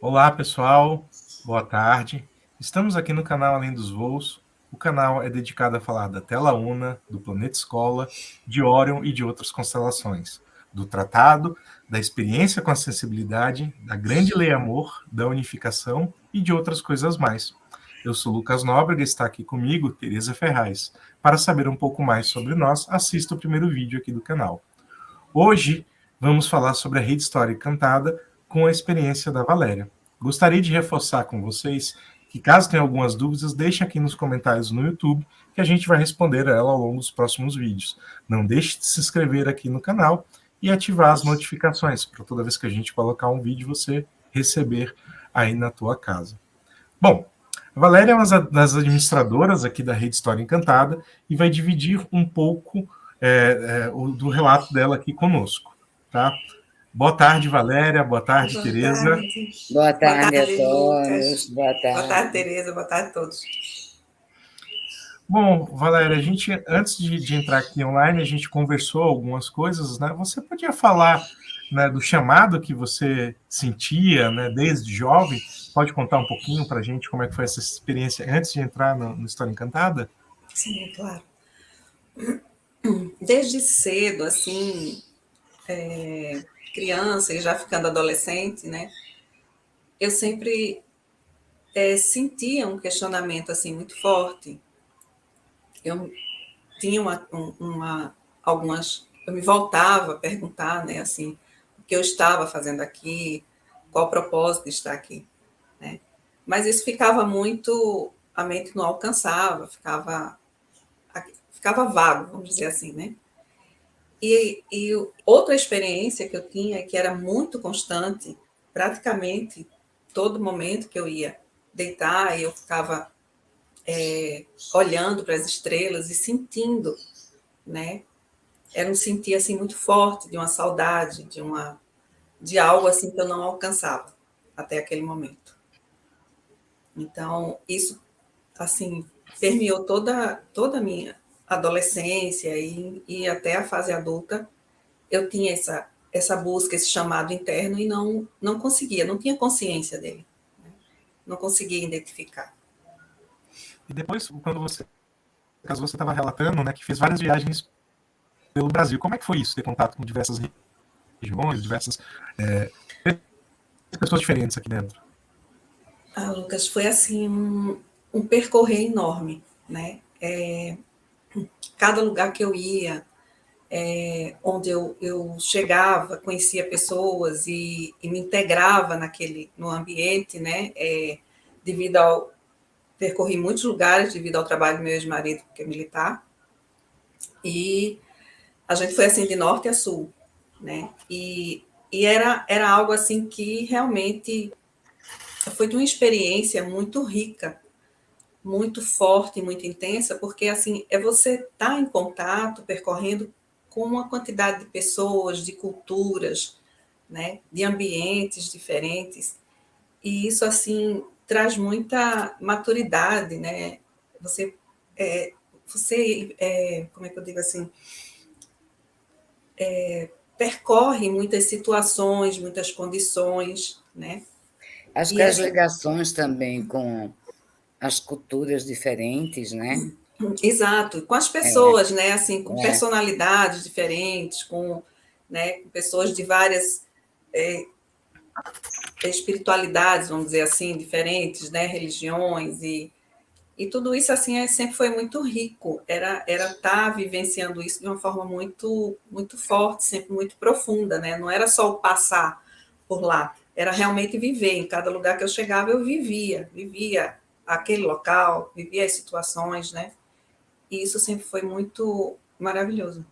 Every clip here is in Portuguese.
Olá, pessoal. Boa tarde. Estamos aqui no canal Além dos Voos. O canal é dedicado a falar da Tela Una, do Planeta Escola, de Órion e de outras constelações, do tratado, da experiência com a sensibilidade, da grande lei amor, da unificação e de outras coisas mais. Eu sou Lucas Nóbrega e está aqui comigo Tereza Ferraz. Para saber um pouco mais sobre nós, assista o primeiro vídeo aqui do canal. Hoje vamos falar sobre a rede histórica cantada com a experiência da Valéria. Gostaria de reforçar com vocês que, caso tenham algumas dúvidas, deixem aqui nos comentários no YouTube que a gente vai responder a ela ao longo dos próximos vídeos. Não deixe de se inscrever aqui no canal e ativar as notificações para toda vez que a gente colocar um vídeo você receber aí na tua casa. Bom, a Valéria é uma das administradoras aqui da Rede História Encantada e vai dividir um pouco do relato dela aqui conosco, tá? Boa tarde, Valéria. Boa tarde, Boa Tereza. tarde. Boa Boa tarde a tarde, todos. Lucas. Boa Boa tarde, tarde. Tereza. Boa tarde a todos. Bom, Valéria, a gente, antes de entrar aqui online, a gente conversou algumas coisas, né? Você podia falar, né, do chamado que você sentia, né, desde jovem? Pode contar um pouquinho para a gente como é que foi essa experiência antes de entrar no História Encantada? Sim, claro. Desde cedo, assim, criança e já ficando adolescente, né? Eu sempre sentia um questionamento, assim, muito forte. Eu tinha algumas... Eu me voltava a perguntar, né, assim, o que eu estava fazendo aqui, qual o propósito de estar aqui, né? Mas isso ficava muito... A mente não alcançava, ficava vago, vamos dizer assim, né? E outra experiência que eu tinha, que era muito constante, praticamente todo momento que eu ia deitar, eu ficava olhando para as estrelas e sentindo, né? Era um sentir assim muito forte de uma saudade, de algo assim que eu não alcançava até aquele momento. Então, isso assim permeou toda a minha adolescência e até a fase adulta. Eu tinha essa busca, esse chamado interno e não conseguia, não tinha consciência dele, né? Não conseguia identificar. E depois, quando você, caso você estava relatando, né, que fez várias viagens pelo Brasil, como é que foi isso, ter contato com diversas regiões, diversas pessoas diferentes aqui dentro? Ah, Lucas, foi assim um percorrer enorme, né? Cada lugar que eu ia, onde eu chegava, conhecia pessoas e me integrava no ambiente, né? Devido ao percorri muitos lugares devido ao trabalho do meu ex-marido, que é militar, e a gente foi assim de norte a sul, né? E era algo assim que realmente foi de uma experiência muito rica, muito forte, muito intensa, porque assim é você estar em contato, percorrendo com uma quantidade de pessoas, de culturas, né, de ambientes diferentes, e isso assim traz muita maturidade, né? Você como é que eu digo assim, percorre muitas situações, muitas condições, né? Acho que E as essa, ligações também com as culturas diferentes, né? exato, com as pessoas, né? Assim, com personalidades diferentes, né, com pessoas de várias espiritualidades, vamos dizer assim, diferentes, né? Religiões e tudo isso assim sempre foi muito rico. Era estar vivenciando isso de uma forma muito forte, sempre muito profunda, né? Não era só o passar por lá, era realmente viver. Em cada lugar que eu chegava, eu vivia aquele local, vivia as situações, né? E isso sempre foi muito maravilhoso.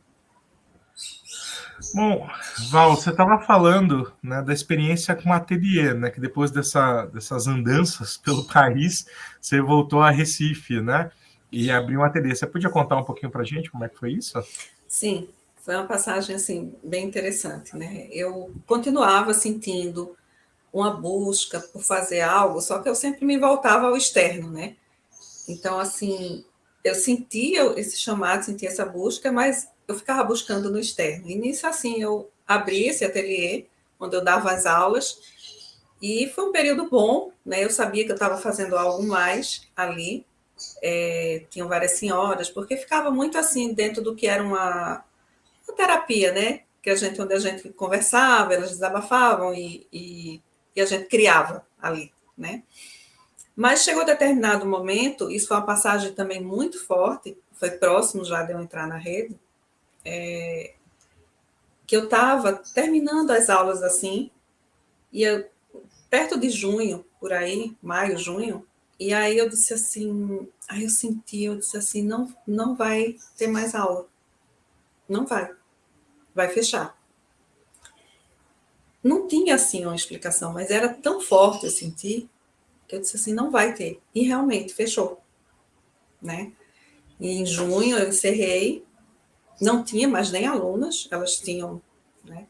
Bom, Val, você estava falando, né, da experiência com o ateliê, né, que depois dessas andanças pelo país, você voltou a Recife, né, e abriu um ateliê. Você podia contar um pouquinho para a gente como é que foi isso? Sim, foi uma passagem assim bem interessante, né? Eu continuava sentindo uma busca por fazer algo, só que eu sempre me voltava ao externo, né? Então, assim, eu sentia esse chamado, sentia essa busca, mas eu ficava buscando no externo. E nisso, assim, eu abri esse ateliê, onde eu dava as aulas, E foi um período bom, né? Eu sabia que eu estava fazendo algo mais ali. Tinham várias senhoras, porque ficava muito assim dentro do que era uma terapia, né? Onde a gente conversava, elas desabafavam e a gente criava ali, né? Mas chegou determinado momento, isso foi uma passagem também muito forte, foi próximo já de eu entrar na rede, que eu estava terminando as aulas assim, e perto de junho, por aí, maio, junho, e aí eu disse assim, aí eu disse assim, não, não vai ter mais aula, não vai fechar. Não tinha assim uma explicação, mas era tão forte eu senti que eu disse assim, não vai ter. E realmente fechou, né? E em junho eu encerrei, não tinha mais nem alunas, elas tinham, né?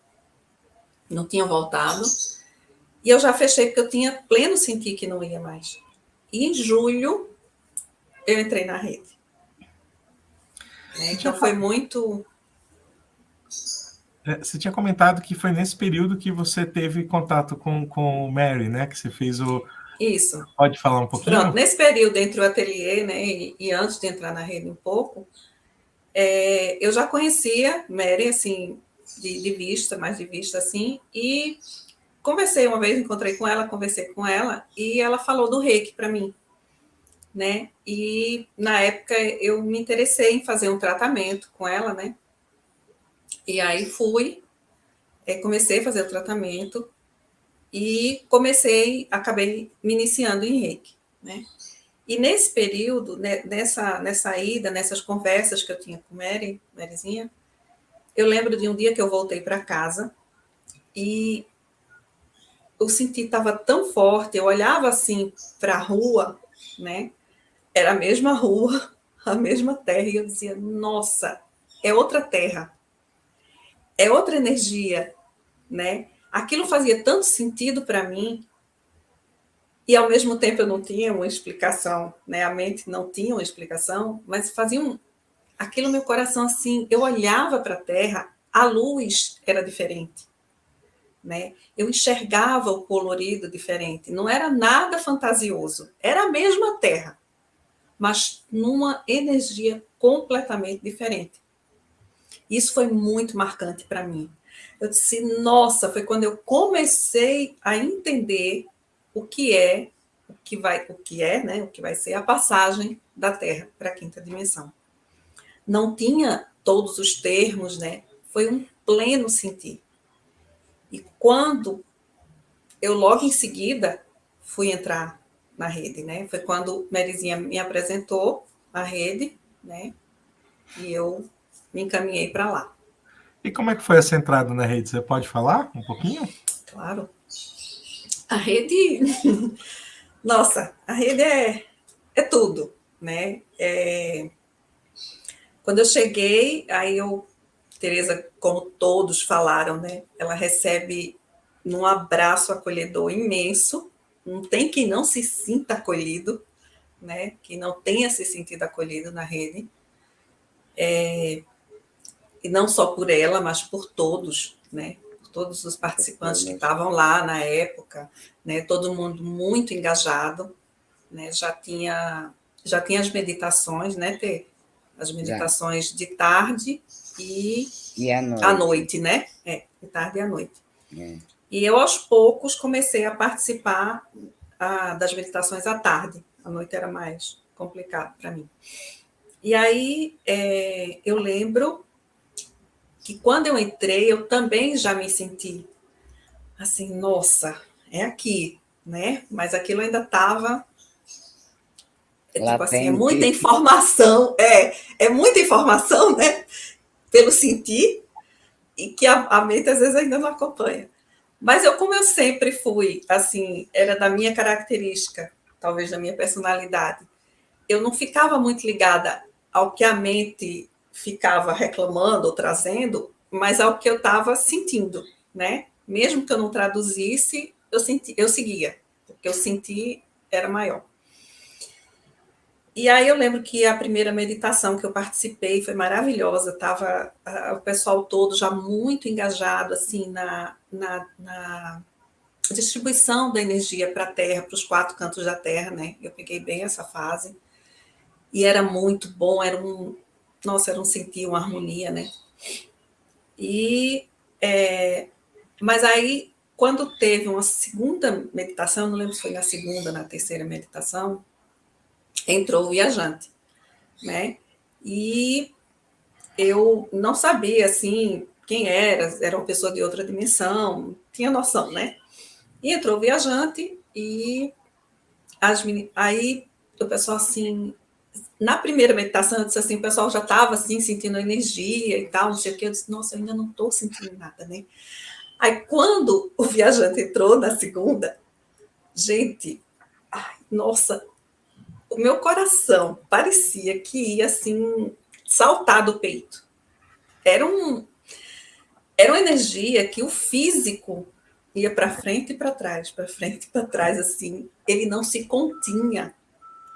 Não tinham voltado. E eu já fechei porque eu tinha pleno sentir que não ia mais. E em julho eu entrei na rede. Né? Então foi muito. Você tinha comentado que foi nesse período que você teve contato com o Mary, né? Que você fez o. Isso. Pode falar um pouquinho? Pronto, nesse período entre o ateliê, né, e antes de entrar na rede um pouco, eu já conhecia Mary, assim, de vista, mais de vista, assim, e conversei uma vez, encontrei com ela, conversei com ela, e ela falou do reiki para mim, né, e na época eu me interessei em fazer um tratamento com ela, né, e aí fui, comecei a fazer o tratamento, e acabei me iniciando em reiki, né. E nesse período, né, nessa ida, nessas conversas que eu tinha com Maryzinha, eu lembro de um dia que eu voltei para casa e eu senti estava tão forte, eu olhava assim para a rua, né? Era a mesma rua, a mesma terra, e eu dizia, nossa, é outra terra, é outra energia, né? Aquilo fazia tanto sentido para mim e ao mesmo tempo eu não tinha uma explicação, né? A mente não tinha uma explicação, mas aquilo no meu coração assim, eu olhava para a terra, a luz era diferente, né? Eu enxergava o colorido diferente, não era nada fantasioso, era a mesma terra, mas numa energia completamente diferente. Isso foi muito marcante para mim. Eu disse, nossa, foi quando eu comecei a entender o que é, né, o que vai ser a passagem da Terra para a quinta dimensão. Não tinha todos os termos, né? Foi um pleno sentir. E quando eu logo em seguida fui entrar na rede, né? Foi quando Marizinha me apresentou a rede, né? E eu me encaminhei para lá. E como é que foi essa entrada na rede? Você pode falar um pouquinho? Claro. A rede, nossa, a rede é tudo, né? Quando eu cheguei, Tereza, como todos falaram, né? Ela recebe num abraço acolhedor imenso. Não tem quem não se sinta acolhido, né? Que não tenha se sentido acolhido na rede. E não só por ela, mas por todos, né? Por todos os participantes que estavam lá na época, né? Todo mundo muito engajado, né? Já tinha as meditações, né? As meditações de tarde e à noite, né? De tarde e à noite. E eu, aos poucos, comecei a participar das meditações à tarde. À noite era mais complicado para mim. E aí, eu lembro que quando eu entrei, eu também já me senti assim, nossa, é aqui, né? Mas aquilo ainda estava... tipo assim, é muita informação, é muita informação, né? Pelo sentir, e que a mente às vezes ainda não acompanha. Mas como eu sempre fui, assim, era da minha característica, talvez da minha personalidade, eu não ficava muito ligada ao que a mente ficava reclamando ou trazendo, mas ao que eu estava sentindo, né? Mesmo que eu não traduzisse, eu seguia, porque eu senti era maior. E aí eu lembro que a primeira meditação que eu participei foi maravilhosa, estava o pessoal todo já muito engajado, assim, distribuição da energia para a Terra, para os 4 cantos da Terra, né? Eu peguei bem essa fase. E era muito bom, nossa, era um sentir, uma harmonia, né? Mas aí, quando teve uma segunda meditação, não lembro se foi na segunda, na terceira meditação, entrou o viajante, né? E eu não sabia, assim, quem era uma pessoa de outra dimensão, tinha noção, né? E entrou o viajante e aí o pessoal, assim, na primeira meditação, eu disse assim, o pessoal já estava, assim, sentindo energia e tal, não sei o quê, eu disse, nossa, eu ainda não estou sentindo nada, né? Aí, quando o viajante entrou na segunda, gente, ai, nossa, o meu coração parecia que ia, assim, saltar do peito. Era uma energia que o físico ia para frente e para frente e para trás, assim, ele não se continha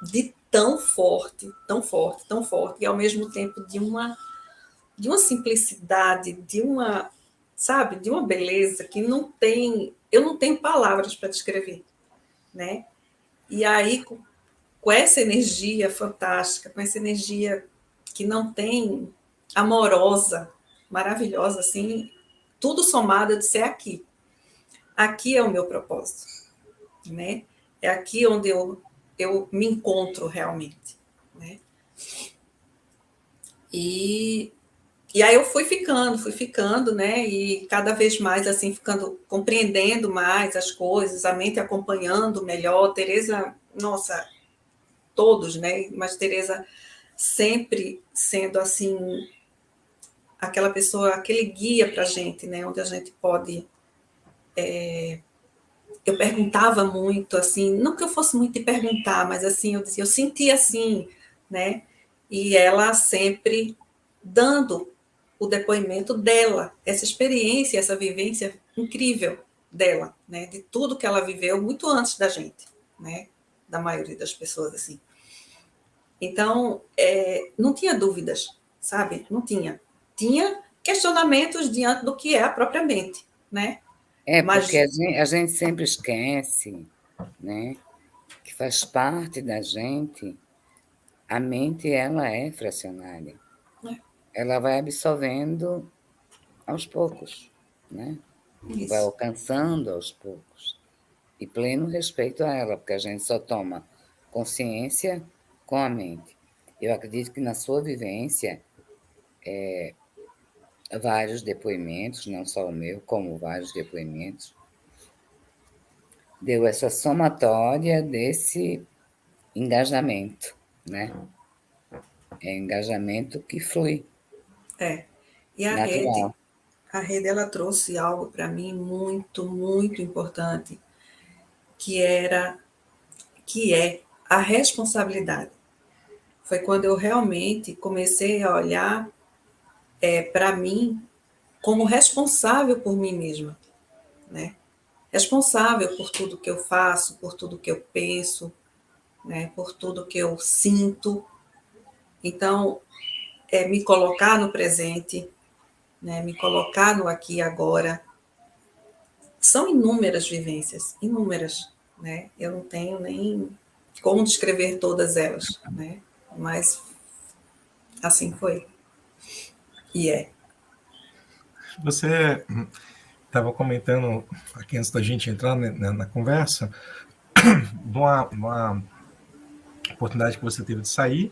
de tão forte, tão forte, tão forte, e ao mesmo tempo de uma simplicidade, sabe, de uma beleza que eu não tenho palavras para descrever, né? E aí, com essa energia fantástica, com essa energia que não tem, amorosa, maravilhosa, assim, tudo somado, eu disse, é aqui. Aqui é o meu propósito, né? É aqui onde eu me encontro realmente, né? E aí eu fui ficando, né? E cada vez mais, assim, ficando, compreendendo mais as coisas, a mente acompanhando melhor. Tereza, nossa, todos, né? Mas Tereza sempre sendo, assim, aquela pessoa, aquele guia para a gente, né? Onde a gente pode... Eu perguntava muito, assim, não que eu fosse muito de perguntar, mas, assim, eu dizia, eu sentia assim, né? E ela sempre dando o depoimento dela, essa experiência, essa vivência incrível dela, né? De tudo que ela viveu muito antes da gente, né? Da maioria das pessoas, assim. Então, não tinha dúvidas, sabe? Não tinha. Tinha questionamentos diante do que é a própria mente, né? Porque Mas a gente sempre esquece, né, que faz parte da gente, a mente, ela é fracionária. Ela vai absorvendo aos poucos, né? Vai isso, alcançando aos poucos. E pleno respeito a ela, porque a gente só toma consciência com a mente. Eu acredito que na sua vivência, vários depoimentos, não só o meu, como vários depoimentos, deu essa somatória desse engajamento, né? É engajamento que flui, é. E natural. a rede ela trouxe algo para mim muito, muito importante, que era, que é a responsabilidade. Foi quando eu realmente comecei a olhar para mim como responsável por mim mesma, né? Responsável por tudo que eu faço, por tudo que eu penso, né? Por tudo que eu sinto. Então, me colocar no presente, né? Me colocar no aqui e agora. São inúmeras vivências, inúmeras, né? Eu não tenho nem como descrever todas elas, né? Mas assim foi. E é. Você estava comentando aqui antes da gente entrar na conversa de uma oportunidade que você teve de sair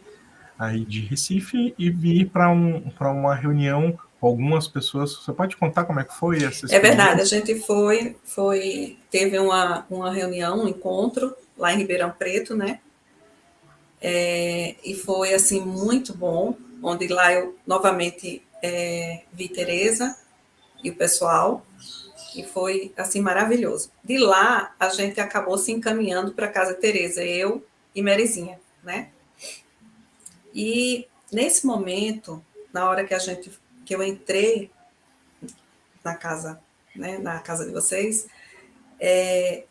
aí de Recife e vir para uma reunião com algumas pessoas. Você pode contar como é que foi essa É verdade, a experiência? gente teve uma reunião, um encontro lá em Ribeirão Preto, né? E foi assim muito bom, onde lá eu novamente vi Tereza e o pessoal, e foi assim maravilhoso. De lá a gente acabou se encaminhando para a casa Tereza, eu e Merizinha, né? E nesse momento, na hora que eu entrei na casa, né, na casa de vocês,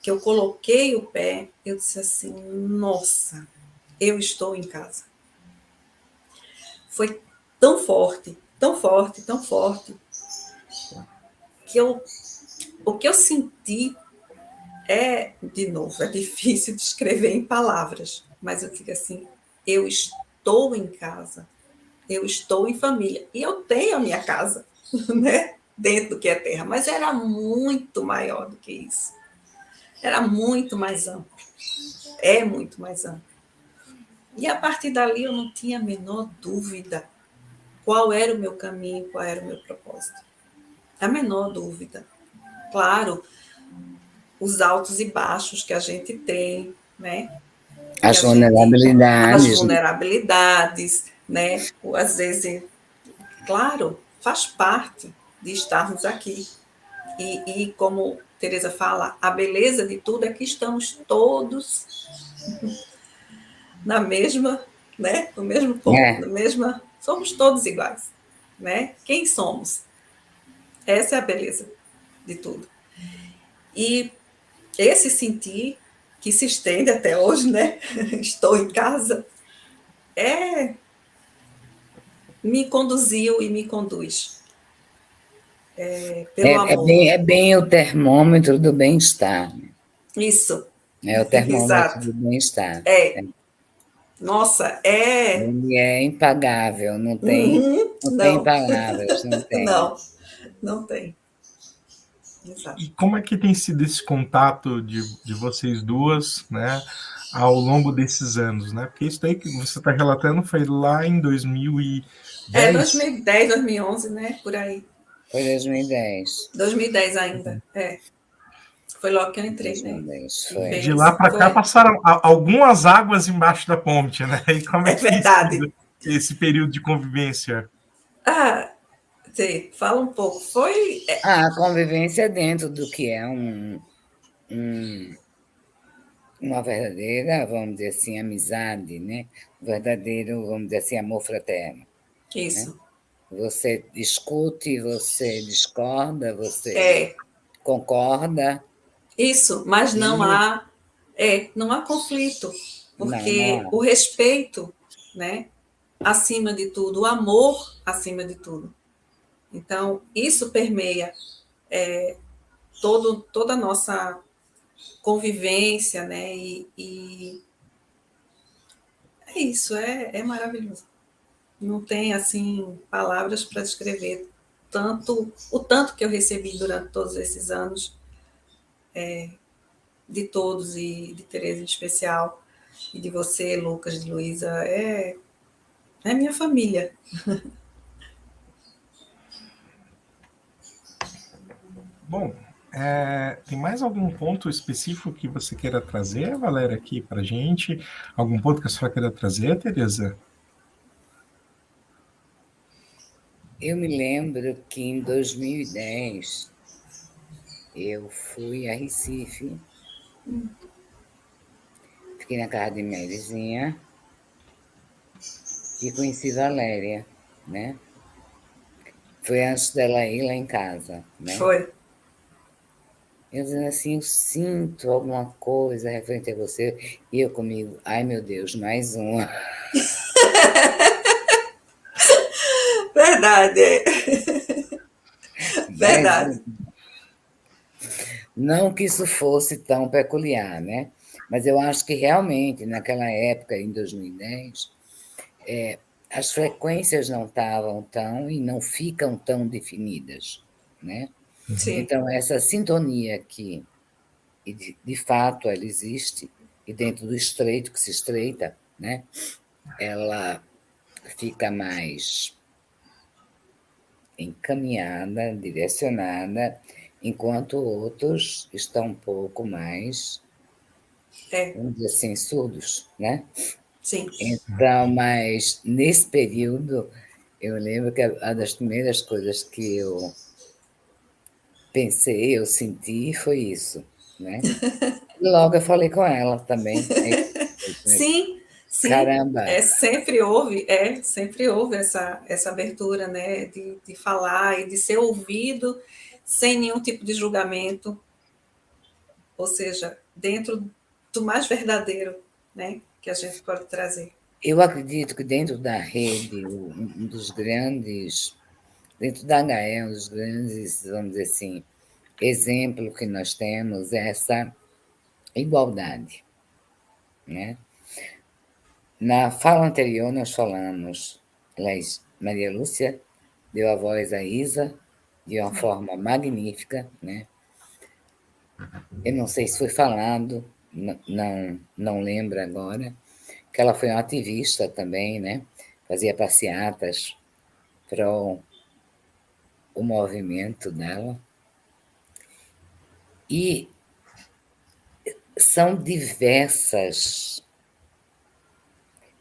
que eu coloquei o pé, eu disse assim, nossa, eu estou em casa. Foi tão forte, tão forte, tão forte, que o que eu senti de novo, é difícil de escrever em palavras, mas eu digo assim, eu estou em casa, eu estou em família, e eu tenho a minha casa, né? Dentro do que é terra, mas era muito maior do que isso. Era muito mais amplo. É muito mais amplo. E a partir dali eu não tinha a menor dúvida qual era o meu caminho, qual era o meu propósito. A menor dúvida. Claro, os altos e baixos que a gente tem, né? As vulnerabilidades. As vulnerabilidades, né? Às vezes, claro, faz parte de estarmos aqui. E como Teresa fala, a beleza de tudo é que estamos todos na mesma, né? No mesmo ponto, na mesma. Somos todos iguais, né? Quem somos? Essa é a beleza de tudo. E esse sentir que se estende até hoje, né? Estou em casa, me conduziu e me conduz. Pelo amor. É bem o termômetro do bem-estar. Isso. É o termômetro Exato. do bem-estar. Nossa, Ele é impagável, não tem palavras, não tem. Não tem. Exato. E como é que tem sido esse contato de vocês duas, né, ao longo desses anos, né? Porque isso daí que você está relatando foi lá em 2010? 2010, 2011, né? Por aí. Foi 2010. 2010 ainda, Foi logo que eu entrei, 2010, né? foi. De lá para cá passaram algumas águas embaixo da ponte, né? E como é que tem sido esse período de convivência? Fala um pouco. Foi. A convivência dentro do que é uma verdadeira, vamos dizer assim, amizade, né? Verdadeiro, vamos dizer assim, amor fraterno. Isso. Né? Você discute, você discorda, você concorda. Isso, mas não há conflito, porque Não. o respeito, né, acima de tudo, o amor acima de tudo. Então, isso permeia toda a nossa convivência, né, e é isso, é maravilhoso. Não tem, assim, palavras para descrever o tanto que eu recebi durante todos esses anos, de todos e de Teresa em especial, e de você, Lucas, de Luísa, é minha família. Bom, tem mais algum ponto específico que você queira trazer, Valéria, aqui para a gente? Algum ponto que a senhora queira trazer, Teresa? Eu me lembro que em 2010 eu fui a Recife, fiquei na casa de minha vizinha e conheci Valéria, né? Foi antes dela ir lá em casa, né? Foi. Eu dizendo assim, eu sinto alguma coisa referente a você, e eu comigo, ai meu Deus, mais uma. Verdade. Verdade. Não que isso fosse tão peculiar, né? Mas eu acho que realmente, naquela época, em 2010, as frequências não estavam tão e não ficam tão definidas, né? Sim. Então, essa sintonia aqui, de fato, ela existe, e dentro do estreito que se estreita, né? Ela fica mais encaminhada, direcionada, enquanto outros estão um pouco mais, vamos dizer assim, surdos, né? Sim. Então, mas nesse período, eu lembro que uma das primeiras coisas que eu pensei, eu senti, foi isso, né? E logo eu falei com ela também. Sim, sim. Caramba! Sempre houve essa abertura, né, de falar e de ser ouvido sem nenhum tipo de julgamento, ou seja, dentro do mais verdadeiro, né, que a gente pode trazer. Eu acredito que dentro da rede, um dos grandes, dentro da HE, um dos grandes, vamos dizer assim, exemplo que nós temos é essa igualdade, né? Na fala anterior, nós falamos, aliás, Maria Lúcia deu a voz a Isa de uma forma magnífica, né? Eu não sei se foi falado, não lembro agora, que ela foi uma ativista também, né? Fazia passeatas para o movimento dela. E são diversas,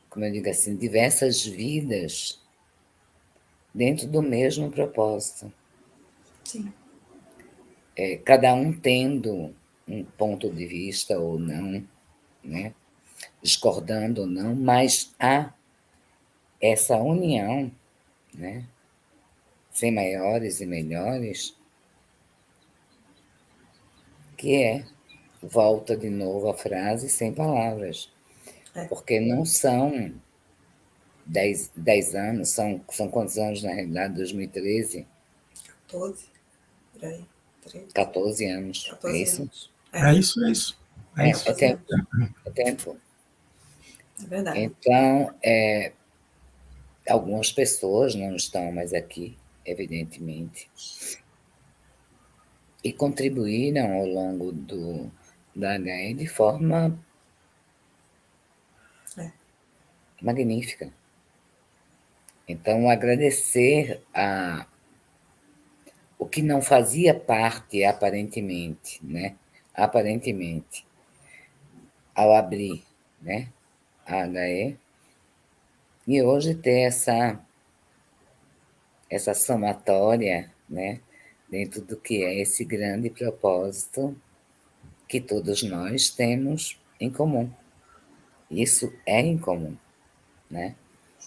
como eu digo assim, diversas vidas dentro do mesmo propósito. Sim. Cada um tendo um ponto de vista ou não, né? Discordando ou não, mas há essa união, né? Sem maiores e melhores, que é, volta de novo a frase, sem palavras. Porque não são 10 anos, são quantos anos na realidade? 2013? 14, por aí. 14 anos. 14 é isso? anos. É isso. É tempo. É tempo. É verdade. Então, algumas pessoas não estão mais aqui, evidentemente, e contribuíram ao longo da HE de forma magnífica. Então, agradecer o que não fazia parte, aparentemente, né? Aparentemente, ao abrir, né? A HE, e hoje ter essa somatória, né? Dentro do que é esse grande propósito que todos nós temos em comum. Isso é em comum, né?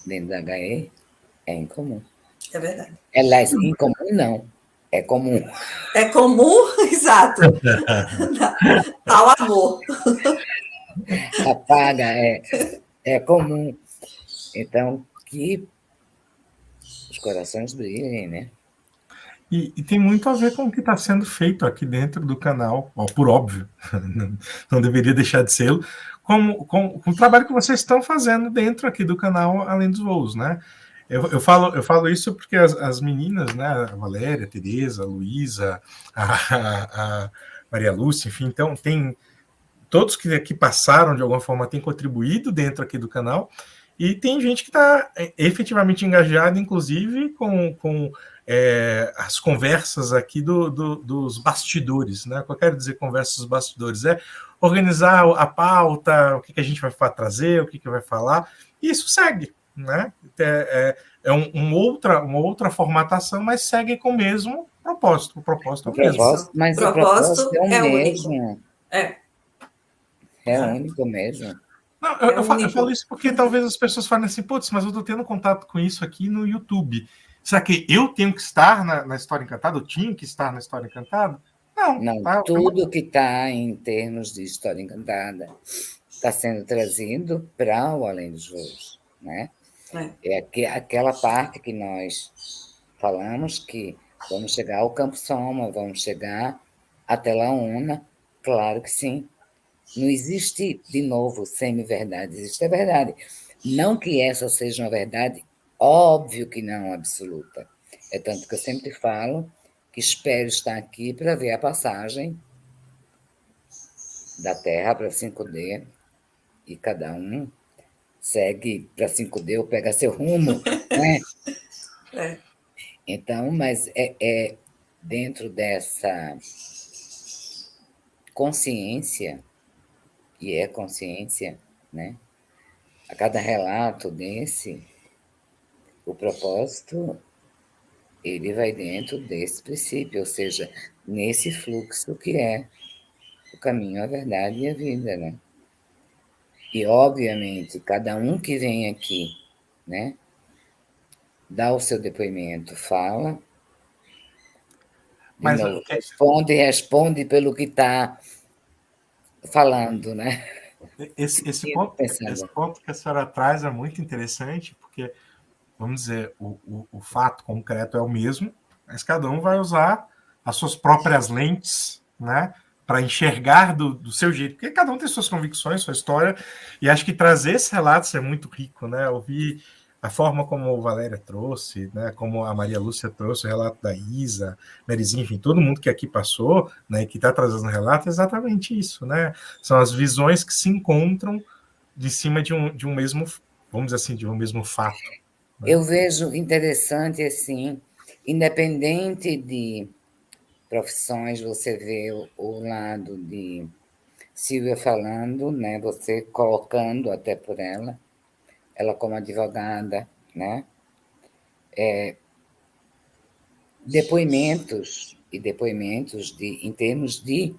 Dentro da HE é em comum. É verdade. Aliás, em comum não, é comum. É comum, exato. Ao amor. Apaga, é comum. Então, que os corações brilhem, né? E tem muito a ver com o que está sendo feito aqui dentro do canal, por óbvio, não deveria deixar de ser, com o trabalho que vocês estão fazendo dentro aqui do canal Além dos Voos, né? Eu falo isso porque as meninas, né, a Valéria, a Tereza, a Luísa, a Maria Lúcia, enfim, então tem todos que aqui passaram de alguma forma têm contribuído dentro aqui do canal, e tem gente que está efetivamente engajada, inclusive com as conversas aqui dos bastidores, né? O que eu quero dizer conversas dos bastidores é organizar a pauta, o que a gente vai trazer, o que vai falar, e isso segue, né? Uma outra formatação, mas segue com o mesmo propósito. O propósito é o mesmo. Mas o propósito é o mesmo. Único. É único mesmo. Não, eu falo isso porque talvez as pessoas falem assim, putz, mas eu estou tendo contato com isso aqui no YouTube. Será que eu tenho que estar na História Encantada? Eu tinha que estar na História Encantada? Não, tudo que está em termos de História Encantada está sendo trazido para o Além dos Voos, né? É aquela parte que nós falamos que vamos chegar ao Campo Soma, vamos chegar à Telaúna, claro que sim. Não existe, de novo, semi-verdade, existe a verdade. Não que essa seja uma verdade, óbvio que não absoluta. É tanto que eu sempre falo que espero estar aqui para ver a passagem da Terra para 5D, e cada um segue para 5D ou pega seu rumo, né? Então, mas é dentro dessa consciência, e é consciência, né? A cada relato desse, o propósito, ele vai dentro desse princípio, ou seja, nesse fluxo que é o caminho, a verdade e a vida, né? E, obviamente, cada um que vem aqui, né, dá o seu depoimento, fala, de novo, responde pelo que está falando, né? Esse ponto que a senhora traz é muito interessante, porque, vamos dizer, o fato concreto é o mesmo, mas cada um vai usar as suas próprias lentes, né, para enxergar do seu jeito, porque cada um tem suas convicções, sua história, e acho que trazer esses relatos é muito rico, né? Ouvir a forma como o Valéria trouxe, né? Como a Maria Lúcia trouxe o relato da Isa, Merizinha, enfim, todo mundo que aqui passou, né? Que está trazendo relato, é exatamente isso, né? São as visões que se encontram de cima de um mesmo, vamos dizer assim, de um mesmo fato. Né? Eu vejo interessante, assim, independente de profissões, você vê o lado de Silvia falando, né? Você colocando até por ela como advogada, né? Depoimentos em termos de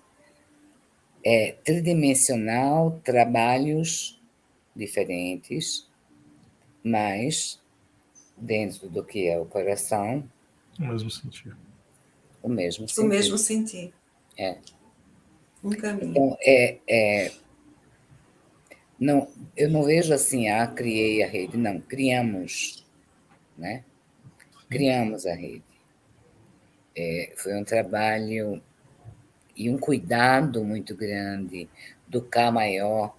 tridimensional, trabalhos diferentes, mas dentro do que é o coração, No mesmo sentido. o mesmo O sentido. mesmo sentir. É. Um caminho. Então, não, eu não vejo assim, criei a rede. Não, criamos, né? Criamos a rede. Foi um trabalho e um cuidado muito grande do K maior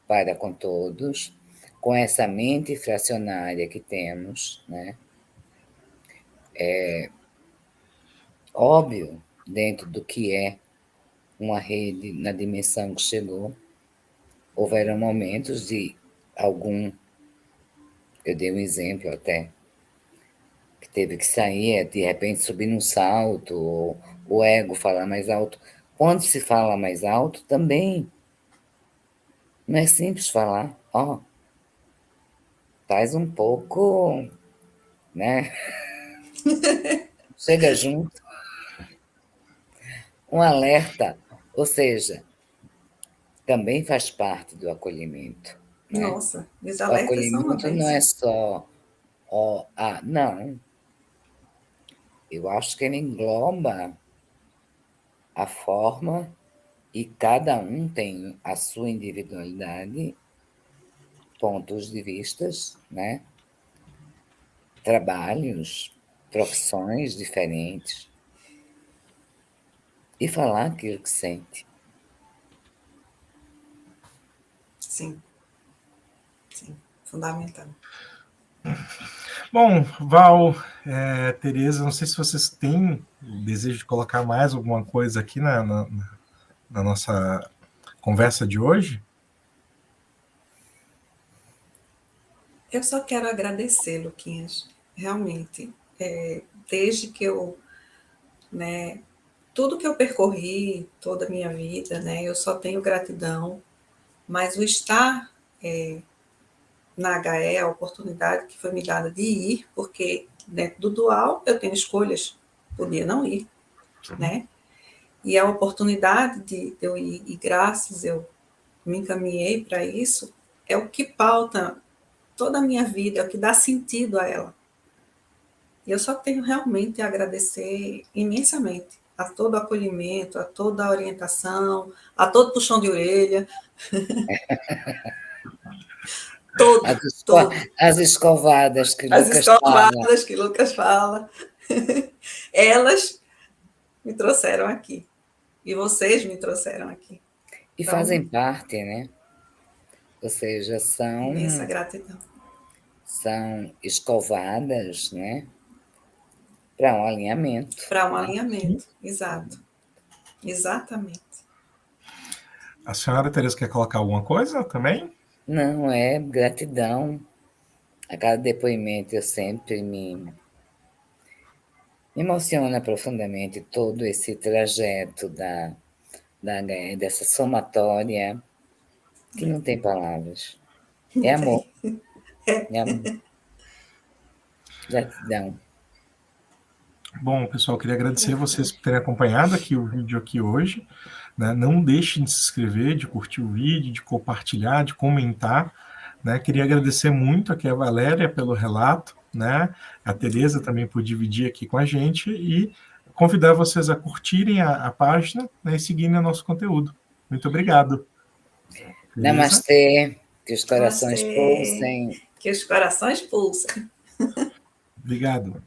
para com todos, com essa mente fracionária que temos, né? Óbvio, dentro do que é uma rede na dimensão que chegou, houveram momentos de eu dei um exemplo até, que teve que sair, de repente subir num salto, ou o ego falar mais alto. Quando se fala mais alto, também não é simples falar, faz um pouco, né? Chega junto. Um alerta, ou seja, também faz parte do acolhimento, né? Nossa, os O alertas são uma acolhimento não bênção. é só, não. Eu acho que ele engloba a forma e cada um tem a sua individualidade, pontos de vistas, né? Trabalhos, profissões diferentes. E falar aquilo que sente. Sim. Sim, fundamental. Bom, Val, Tereza, não sei se vocês têm o desejo de colocar mais alguma coisa aqui na nossa conversa de hoje. Eu só quero agradecer, Luquinhas, realmente. Desde que eu, né, tudo que eu percorri, toda a minha vida, né, eu só tenho gratidão, mas o estar na HE, a oportunidade que foi me dada de ir, porque dentro do dual eu tenho escolhas, podia não ir, né? E a oportunidade de eu ir, e graças eu me encaminhei para isso, é o que pauta toda a minha vida, é o que dá sentido a ela. E eu só tenho realmente a agradecer imensamente a todo o acolhimento, a toda a orientação, a todo puxão de orelha. Todo. As escovadas que As Lucas fala. escovadas que Lucas fala. Elas me trouxeram aqui. E vocês me trouxeram aqui. E Então, fazem parte, né? Ou seja, imensa gratidão. são escovadas, né? Para um alinhamento. Para um alinhamento, exato. Exatamente. A senhora Tereza quer colocar alguma coisa também? Não, é gratidão. A cada depoimento eu sempre me emociona profundamente todo esse trajeto dessa somatória que não tem palavras. É amor. É amor. Gratidão. Bom, pessoal, queria agradecer vocês por terem acompanhado aqui o vídeo aqui hoje. Né? Não deixem de se inscrever, de curtir o vídeo, de compartilhar, de comentar. Né? Queria agradecer muito aqui a Valéria pelo relato, né? A Tereza também por dividir aqui com a gente e convidar vocês a curtirem a página, né? E seguirem o nosso conteúdo. Muito obrigado. Namastê, que os corações Namastê. pulsem. Que os corações pulsem. Obrigado.